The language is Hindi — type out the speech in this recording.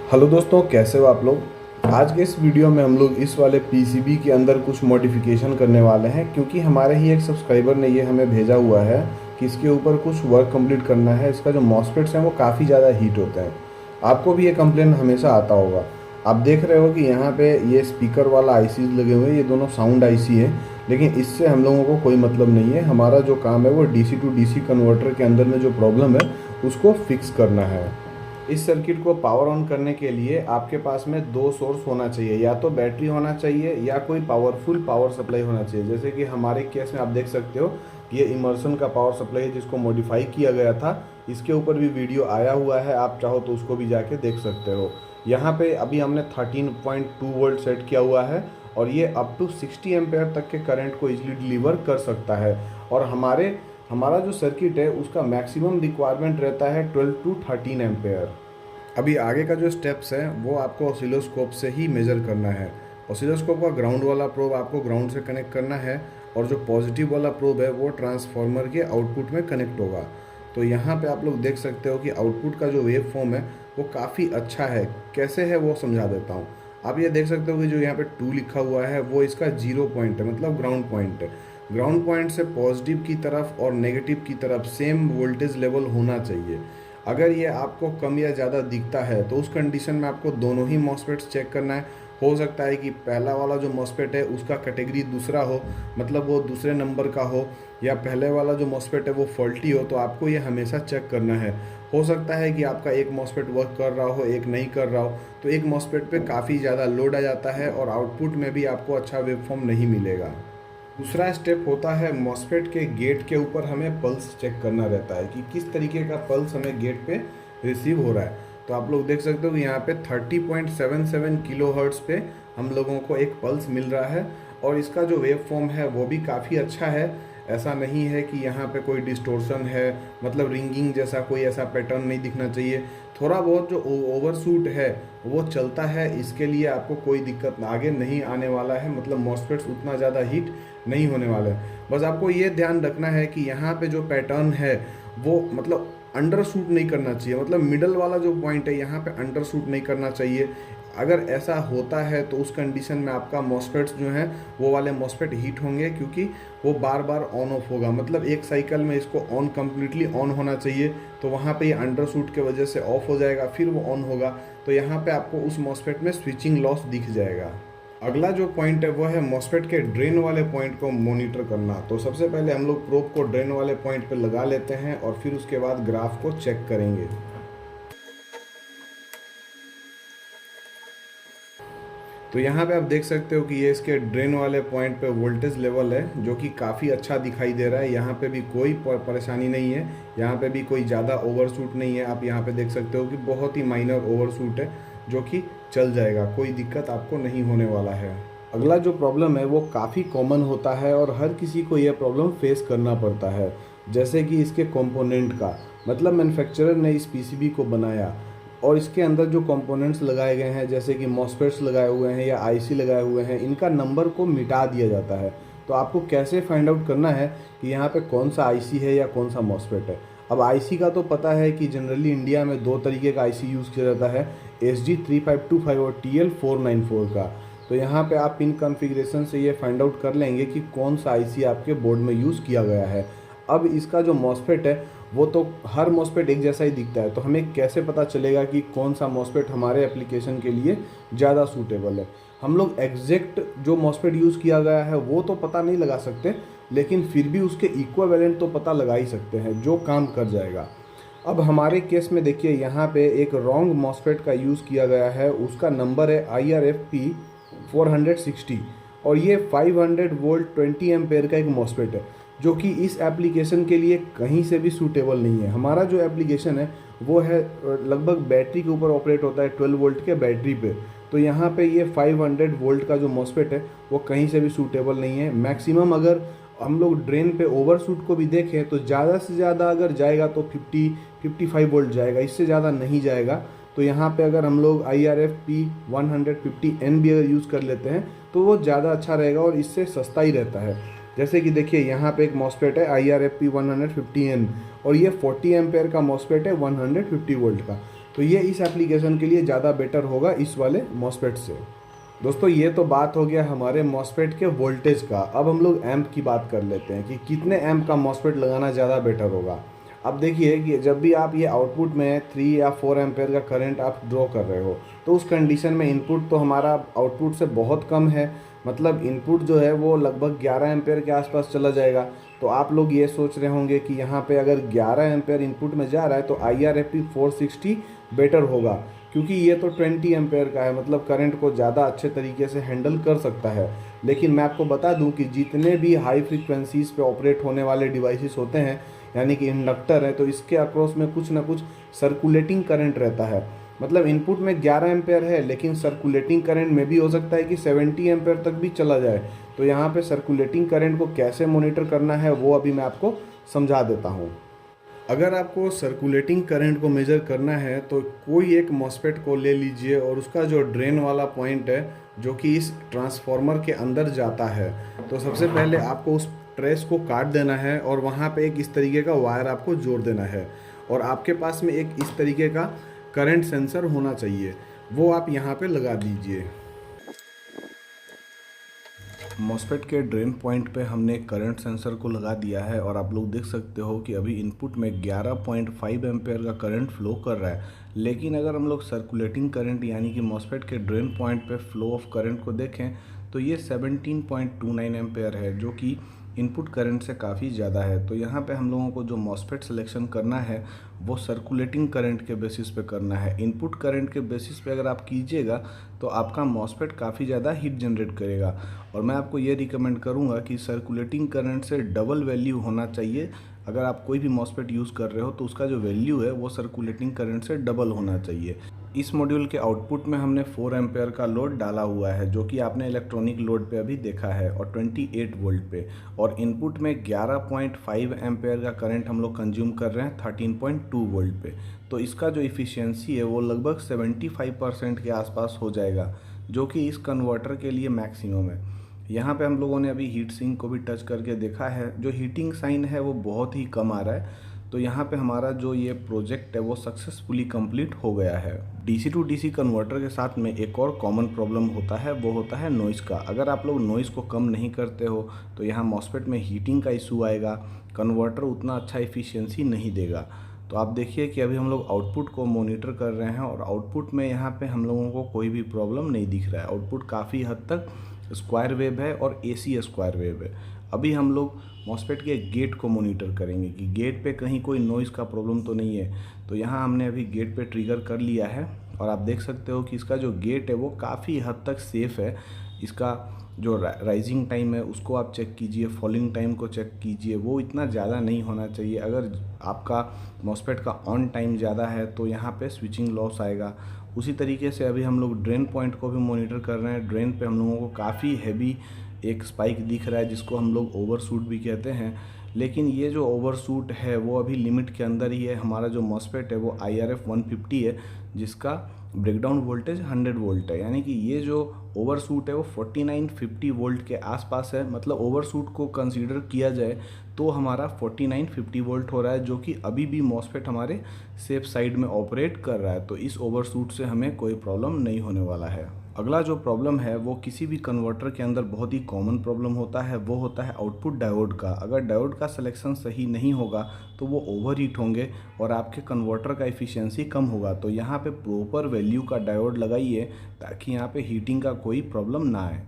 हेलो दोस्तों, कैसे हो आप लोग। आज के इस वीडियो में हम लोग इस वाले पीसीबी के अंदर कुछ मॉडिफिकेशन करने वाले हैं, क्योंकि हमारे ही एक सब्सक्राइबर ने ये हमें भेजा हुआ है कि इसके ऊपर कुछ वर्क कंप्लीट करना है। इसका जो मॉसफेट्स हैं वो काफ़ी ज़्यादा हीट होते हैं। आपको भी ये कंप्लेन हमेशा आता होगा। आप देख रहे हो कि यहाँ पे ये स्पीकर वाला आईसी लगे हुए हैं, ये दोनों साउंड आईसी है, लेकिन इससे हम लोगों को कोई मतलब नहीं है। हमारा जो काम है वो डीसी टू डीसी कन्वर्टर के अंदर में जो प्रॉब्लम है उसको फिक्स करना है। इस सर्किट को पावर ऑन करने के लिए आपके पास में दो सोर्स होना चाहिए, या तो बैटरी होना चाहिए या कोई पावरफुल पावर सप्लाई होना चाहिए। जैसे कि हमारे केस में आप देख सकते हो कि ये इमर्सन का पावर सप्लाई है जिसको मॉडिफाई किया गया था। इसके ऊपर भी वीडियो आया हुआ है, आप चाहो तो उसको भी जाके देख सकते हो। यहाँ पे अभी हमने 13.2 वोल्ट सेट किया हुआ है और ये अप टू 60 एम्पेयर तक के करंट को इजीली डिलीवर कर सकता है। और हमारा जो सर्किट है उसका मैक्सिमम रिक्वायरमेंट रहता है 12 टू 13 एम्पेयर। अभी आगे का जो स्टेप्स है वो आपको ऑसिलोस्कोप से ही मेज़र करना है। ऑसिलोस्कोप का ग्राउंड वाला प्रोब आपको ग्राउंड से कनेक्ट करना है और जो पॉजिटिव वाला प्रोब है वो ट्रांसफार्मर के आउटपुट में कनेक्ट होगा। तो यहाँ पे आप लोग देख सकते हो कि आउटपुट का जो वेव फॉर्म है वो काफ़ी अच्छा है। कैसे है वो समझा देता हूँ। आप ये देख सकते हो कि जो यहाँ पे 2 लिखा हुआ है वो इसका 0 पॉइंट है, मतलब ग्राउंड पॉइंट है। ग्राउंड पॉइंट से पॉजिटिव की तरफ और नेगेटिव की तरफ सेम वोल्टेज लेवल होना चाहिए। अगर ये आपको कम या ज़्यादा दिखता है तो उस कंडीशन में आपको दोनों ही मॉसफेट्स चेक करना है। हो सकता है कि पहला वाला जो मॉसफेट है उसका कैटेगरी दूसरा हो, मतलब वो दूसरे नंबर का हो, या पहले वाला जो मॉसफेट है वो फॉल्टी हो। तो आपको ये हमेशा चेक करना है। हो सकता है कि आपका एक मॉसफेट वर्क कर रहा हो, एक नहीं कर रहा हो, तो एक मॉसफेट पे काफ़ी ज़्यादा लोड आ जाता है और आउटपुट में भी आपको अच्छा वेवफॉर्म नहीं मिलेगा। दूसरा स्टेप होता है मॉसफेट के गेट के ऊपर हमें पल्स चेक करना रहता है कि किस तरीके का पल्स हमें गेट पे रिसीव हो रहा है। तो आप लोग देख सकते हो कि यहाँ पे 30.77 किलो हर्ट्ज़ पे हम लोगों को एक पल्स मिल रहा है और इसका जो वेव फॉर्म है वो भी काफ़ी अच्छा है। ऐसा नहीं है कि यहाँ पे कोई डिस्टोर्शन है, मतलब रिंगिंग जैसा कोई ऐसा पैटर्न नहीं दिखना चाहिए। थोड़ा बहुत जो ओवरशूट है वो चलता है, इसके लिए आपको कोई दिक्कत आगे नहीं आने वाला है, मतलब मॉसफेट्स उतना ज़्यादा हीट नहीं होने वाला है। बस आपको ये ध्यान रखना है कि यहाँ पे जो पैटर्न है वो मतलब अंडर शूट नहीं करना चाहिए, मतलब मिडल वाला जो पॉइंट है यहाँ पे अंडर शूट नहीं करना चाहिए। अगर ऐसा होता है तो उस कंडीशन में आपका मॉसफेट्स जो हैं वो वाले मॉसफेट हीट होंगे, क्योंकि वो बार बार ऑन ऑफ होगा। मतलब एक साइकिल में इसको ऑन कम्प्लीटली ऑन होना चाहिए, तो वहाँ पे ये अंडर शूट के वजह से ऑफ हो जाएगा, फिर वो ऑन होगा, तो यहाँ पे आपको उस मॉसफेट में स्विचिंग लॉस दिख जाएगा। अगला जो पॉइंट है वो है मॉसफेट के ड्रेन वाले पॉइंट को मॉनिटर करना। तो सबसे पहले हम लोग प्रोब को ड्रेन वाले पॉइंट पे लगा लेते हैं और फिर उसके बाद ग्राफ को चेक करेंगे। तो यहाँ पे आप देख सकते हो कि ये इसके ड्रेन वाले पॉइंट पे वोल्टेज लेवल है जो कि काफ़ी अच्छा दिखाई दे रहा है। यहाँ पे भी कोई परेशानी नहीं है, यहाँ पे भी कोई ज़्यादा ओवरशूट नहीं है। आप यहाँ पे देख सकते हो कि बहुत ही माइनर ओवरशूट है जो कि चल जाएगा, कोई दिक्कत आपको नहीं होने वाला है। अगला जो प्रॉब्लम है वो काफ़ी कॉमन होता है और हर किसी को यह प्रॉब्लम फेस करना पड़ता है, जैसे कि इसके कंपोनेंट का, मतलब मैन्युफैक्चरर ने इस पीसीबी को बनाया और इसके अंदर जो कंपोनेंट्स लगाए गए हैं, जैसे कि मॉसफेट्स लगाए हुए हैं या आईसी लगाए हुए हैं, इनका नंबर को मिटा दिया जाता है। तो आपको कैसे फाइंड आउट करना है कि यहाँ पे कौन सा आईसी है या कौन सा मॉसफेट है। अब आईसी का तो पता है कि जनरली इंडिया में दो तरीके का आईसी यूज़ किया जाता है, SG3525 और TL494 का। तो यहाँ पे आप इन कॉन्फ़िगरेशन से ये फाइंड आउट कर लेंगे कि कौन सा आईसी आपके बोर्ड में यूज़ किया गया है। अब इसका जो मॉसफेट है वो तो हर मॉसफेट एक जैसा ही दिखता है, तो हमें कैसे पता चलेगा कि कौन सा मॉसफेट हमारे एप्लीकेशन के लिए ज़्यादा सूटेबल है। हम लोग एग्जैक्ट जो मॉसफेट यूज़ किया गया है वो तो पता नहीं लगा सकते, लेकिन फिर भी उसके इक्विवेलेंट तो पता लगा ही सकते हैं जो काम कर जाएगा। अब हमारे केस में देखिए यहाँ पे एक रॉन्ग मॉसफेट का यूज़ किया गया है, उसका नंबर है IRFP 460 और ये 500 वोल्ट 20 एम्पेयर का एक मॉसफेट है जो कि इस एप्लीकेशन के लिए कहीं से भी सूटेबल नहीं है। हमारा जो एप्लीकेशन है वो है लगभग बैटरी के ऊपर ऑपरेट होता है, 12 वोल्ट के बैटरी पे। तो यहाँ पे ये 500 वोल्ट का जो मॉसफेट है वो कहीं से भी सूटेबल नहीं है। मैक्सिमम अगर हम लोग ड्रेन पे ओवरशूट को भी देखें तो ज़्यादा से ज़्यादा अगर जाएगा तो 55 वोल्ट जाएगा, इससे ज़्यादा नहीं जाएगा। तो यहाँ पे अगर हम लोग IRFP 150N भी अगर यूज़ कर लेते हैं तो वो ज़्यादा अच्छा रहेगा और इससे सस्ता ही रहता है। जैसे कि देखिए यहाँ पे एक मॉसफेट है IRFP 150N और ये 40 एम्पेयर का मॉसफेट है 150 वोल्ट का। तो ये इस एप्लीकेशन के लिए ज़्यादा बेटर होगा इस वाले मॉसफेट से। दोस्तों ये तो बात हो गया हमारे मॉसफेट के वोल्टेज का। अब हम लोग एम्प की बात कर लेते हैं कि कितने एम्प का मॉसफेट लगाना ज़्यादा बेटर होगा। अब देखिए कि जब भी आप ये आउटपुट में 3 या 4 एम्पेयर का करंट आप ड्रॉ कर रहे हो, तो उस कंडीशन में इनपुट तो हमारा आउटपुट से बहुत कम है, मतलब इनपुट जो है वो लगभग 11 एम्पेयर के आसपास चला जाएगा। तो आप लोग ये सोच रहे होंगे कि यहाँ पे अगर 11 एम्पेयर इनपुट में जा रहा है तो IRFP 460 बेटर होगा, क्योंकि ये तो 20 एम्पेयर का है, मतलब करंट को ज़्यादा अच्छे तरीके से हैंडल कर सकता है। लेकिन मैं आपको बता दूं कि जितने भी हाई फ्रीक्वेंसीज़ पे ऑपरेट होने वाले डिवाइसेस होते हैं, यानी कि इंडक्टर है, तो इसके अक्रॉस में कुछ ना कुछ सर्कुलेटिंग करंट रहता है। मतलब इनपुट में 11 एम्पेयर है, लेकिन सर्कुलेटिंग करंट में भी हो सकता है कि 70 एम्पेयर तक भी चला जाए। तो यहाँ पे सर्कुलेटिंग करंट को कैसे मॉनिटर करना है वो अभी मैं आपको समझा देता हूँ। अगर आपको सर्कुलेटिंग करंट को मेजर करना है तो कोई एक मॉसफेट को ले लीजिए और उसका जो ड्रेन वाला पॉइंट है जो कि इस ट्रांसफार्मर के अंदर जाता है, तो सबसे पहले आपको उस ट्रेस को काट देना है और वहाँ पे एक इस तरीके का वायर आपको जोड़ देना है। और आपके पास में एक इस तरीके का करंट सेंसर होना चाहिए, वो आप यहाँ पे लगा दीजिए। मॉसफेट के ड्रेन पॉइंट पे हमने करंट सेंसर को लगा दिया है और आप लोग देख सकते हो कि अभी इनपुट में 11.5 एम्पेयर का करंट फ्लो कर रहा है। लेकिन अगर हम लोग सर्कुलेटिंग करंट यानी कि मॉसफेट के ड्रेन पॉइंट पे फ्लो ऑफ करंट को देखें तो ये 17.29 एम्पेयर है, जो कि इनपुट करंट से काफ़ी ज़्यादा है। तो यहाँ पे हम लोगों को जो मॉसफेट सिलेक्शन करना है वो सर्कुलेटिंग करंट के बेसिस पे करना है। इनपुट करंट के बेसिस पे अगर आप कीजिएगा तो आपका मॉसफेट काफ़ी ज़्यादा हीट जनरेट करेगा। और मैं आपको ये रिकमेंड करूँगा कि सर्कुलेटिंग करंट से डबल वैल्यू होना चाहिए। अगर आप कोई भी मॉसफेट यूज़ कर रहे हो तो उसका जो वैल्यू है वो सर्कुलेटिंग करंट से डबल होना चाहिए। इस मॉड्यूल के आउटपुट में हमने 4 एम्पेयर का लोड डाला हुआ है, जो कि आपने इलेक्ट्रॉनिक लोड पे अभी देखा है, और 28 वोल्ट पे। और इनपुट में 11.5 एम्पेयर का करंट हम लोग कंज्यूम कर रहे हैं 13.2 वोल्ट पे। तो इसका जो इफ़िशियंसी है वो लगभग 75% के आसपास हो जाएगा, जो कि इस कन्वर्टर के लिए मैक्सिमम है। यहाँ पे हम लोगों ने अभी हीट सिंक को भी टच करके देखा है, जो हीटिंग साइन है वो बहुत ही कम आ रहा है। तो यहाँ पे हमारा जो ये प्रोजेक्ट है वो सक्सेसफुली कंप्लीट हो गया है। DC टू DC कन्वर्टर के साथ में एक और कॉमन प्रॉब्लम होता है, वो होता है नॉइज़ का। अगर आप लोग नॉइज़ को कम नहीं करते हो तो यहाँ मॉसफेट में हीटिंग का इशू आएगा, कन्वर्टर उतना अच्छा एफिशिएंसी नहीं देगा। तो आप देखिए कि अभी हम लोग आउटपुट को मॉनिटर कर रहे हैं और आउटपुट में यहाँ पे हम लोगों को कोई भी प्रॉब्लम नहीं दिख रहा है। आउटपुट काफ़ी हद तक स्क्वायर वेव है और AC स्क्वायर वेव है। अभी हम लोग मॉसफेट के गेट को मॉनिटर करेंगे कि गेट पे कहीं कोई नॉइज़ का प्रॉब्लम तो नहीं है। तो यहाँ हमने अभी गेट पे ट्रिगर कर लिया है और आप देख सकते हो कि इसका जो गेट है वो काफ़ी हद तक सेफ़ है। इसका जो राइजिंग टाइम है उसको आप चेक कीजिए, फॉलिंग टाइम को चेक कीजिए, वो इतना ज़्यादा नहीं होना चाहिए। अगर आपका मॉसफेट का ऑन टाइम ज़्यादा है तो यहाँ पे स्विचिंग लॉस आएगा। उसी तरीके से अभी हम लोग ड्रेन पॉइंट को भी मॉनिटर कर रहे हैं। ड्रेन पे हम लोगों को काफ़ी हैवी एक स्पाइक दिख रहा है, जिसको हम लोग ओवरशूट भी कहते हैं। लेकिन ये जो ओवरशूट है वो अभी लिमिट के अंदर ही है। हमारा जो मॉसफेट है वो IRF 150 है, जिसका ब्रेकडाउन वोल्टेज 100 वोल्ट है। यानी कि ये जो ओवरशूट है वो 4950 वोल्ट के आसपास है। मतलब ओवरशूट को कंसीडर किया जाए तो हमारा 4950 वोल्ट हो रहा है, जो कि अभी भी मॉसफेट हमारे सेफ साइड में ऑपरेट कर रहा है। तो इस ओवरशूट से हमें कोई प्रॉब्लम नहीं होने वाला है। अगला जो प्रॉब्लम है वो किसी भी कन्वर्टर के अंदर बहुत ही कॉमन प्रॉब्लम होता है, वो होता है आउटपुट डायोड का। अगर डायोड का सिलेक्शन सही नहीं होगा तो वो ओवर हीट होंगे और आपके कन्वर्टर का एफिशिएंसी कम होगा। तो यहाँ पे प्रॉपर वैल्यू का डायोड लगाइए ताकि यहाँ पे हीटिंग का कोई प्रॉब्लम ना आए।